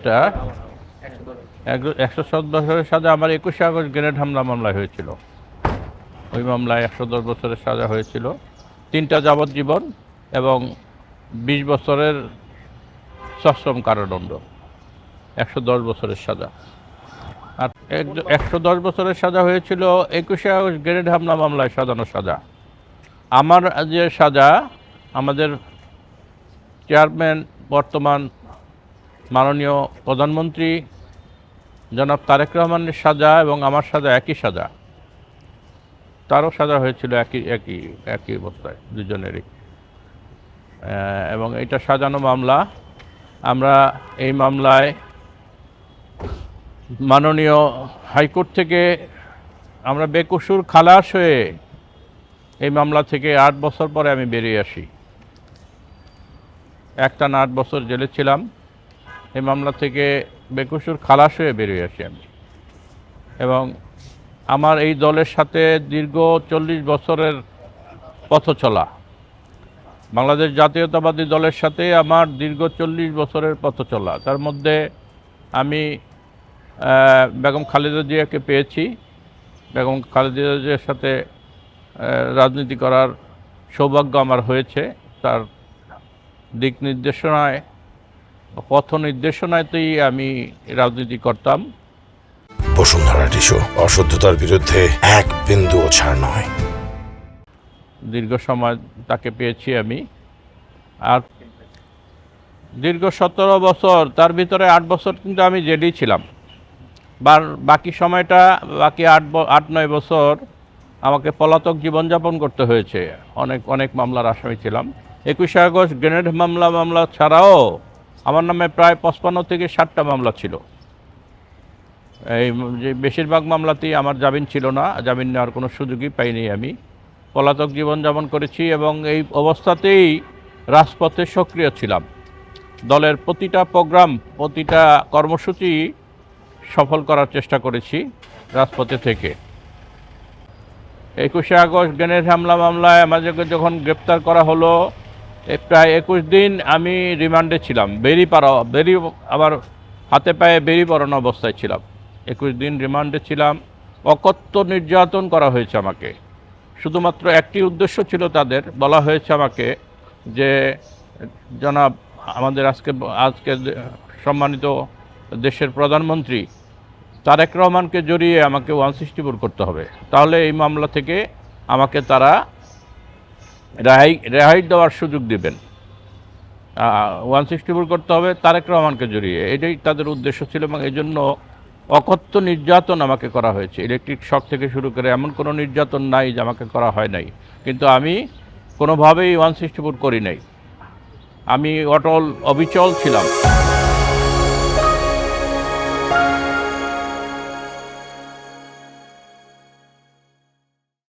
এটা 110 বছরের সাজা আমার 21শে আগস্ট গ্রেনেড হামলা মামলায় হয়েছিল। ওই মামলায় 110 বছরের সাজা হয়েছিল, 3টা যাবজ্জীবন এবং 20 বছরের সশ্রম কারাদণ্ড, 110 বছরের সাজা। আর 110 বছরের সাজা হয়েছিল 21শে আগস্ট গ্রেনেড হামলা মামলায় সাজানো সাজা। আমার যে সাজা, আমাদের চেয়ারম্যান বর্তমান মাননীয় প্রধানমন্ত্রী জনাব তারেক রহমানের সাজা এবং আমার সাজা একই সাজা। তারও সাজা হয়েছিল একই অবস্থায় দুজনেরই। এবং এটা সাজানো মামলা। আমরা এই মামলায় মাননীয় হাইকোর্ট থেকে আমরা বেকসুর খালাস হয়ে এই মামলা থেকে 8 বছর পরে আমি বেরিয়ে আসি। একটানা 8 বছর জেলে ছিলাম। এই মামলা থেকে বেকসুর খালাস হয়ে বেরিয়ে আসি আমি। এবং আমার এই দলের সাথে দীর্ঘ 40 বছরের পথ চলা, বাংলাদেশ জাতীয়তাবাদী দলের সাথে আমার দীর্ঘ 40 বছরের পথ চলা। তার মধ্যে আমি বেগম খালেদা জিয়াকে পেয়েছি। বেগম খালেদা জিয়ার সাথে রাজনীতি করার সৌভাগ্য আমার হয়েছে। তার দিক নির্দেশনায়, পথ নির্দেশনাতেই আমি রাজনীতি করতাম। বসুন্ধরা টিস্যু, অশুদ্ধতার বিরুদ্ধে এক বিন্দুও ছাড় নয়। দীর্ঘ সময় তাকে পেয়েছি আমি। আর দীর্ঘ 17 বছর, তার ভিতরে 8 বছর কিন্তু আমি জেলেই ছিলাম। বাকি সময়টা, বাকি 8-9 বছর আমাকে পলাতক জীবনযাপন করতে হয়েছে। অনেক মামলার আসামি ছিলাম। 21শে আগস্ট গ্রেনেড মামলা ছাড়াও আমার নামে প্রায় 55 থেকে 60টা মামলা ছিল। এই যে বেশিরভাগ মামলাতেই আমার জামিন ছিল না, জামিন নেওয়ার কোনো সুযোগই পাইনি। আমি পলাতক জীবনযাপন করেছি এবং এই অবস্থাতেই রাজপথে সক্রিয় ছিলাম। দলের প্রতিটা প্রোগ্রাম, প্রতিটা কর্মসূচি সফল করার চেষ্টা করেছি রাজপথে থেকে। 21শে আগস্ট গ্রেনেড হামলা মামলায় আমাদেরকে যখন গ্রেপ্তার করা হলো, প্রায় 21 দিন আমি রিমান্ডে ছিলাম। আবার হাতে পায়ে বেরি পরানো অবস্থায় ছিলাম। 21 দিন রিমান্ডে ছিলাম। অকথ্য নির্যাতন করা হয়েছে আমাকে। শুধুমাত্র একটি উদ্দেশ্য ছিল তাদের, বলা হয়েছে আমাকে যে জনাব আমাদের আজকে সম্মানিত দেশের প্রধানমন্ত্রী তারেক রহমানকে জড়িয়ে আমাকে 164 করতে হবে, তাহলে এই মামলা থেকে আমাকে তারা রেহাই দেওয়ার সুযোগ দেবেন। 164 করতে হবে তারেক রহমানকে জড়িয়ে, এটাই তাদের উদ্দেশ্য ছিল। এবং এই জন্য অকথ্য নির্যাতন আমাকে করা হয়েছে। ইলেকট্রিক শক থেকে শুরু করে এমন কোনো নির্যাতন নাই যে আমাকে করা হয় নাই। কিন্তু আমি কোনোভাবেই 164 করি নাই। আমি অটল অবিচল ছিলাম।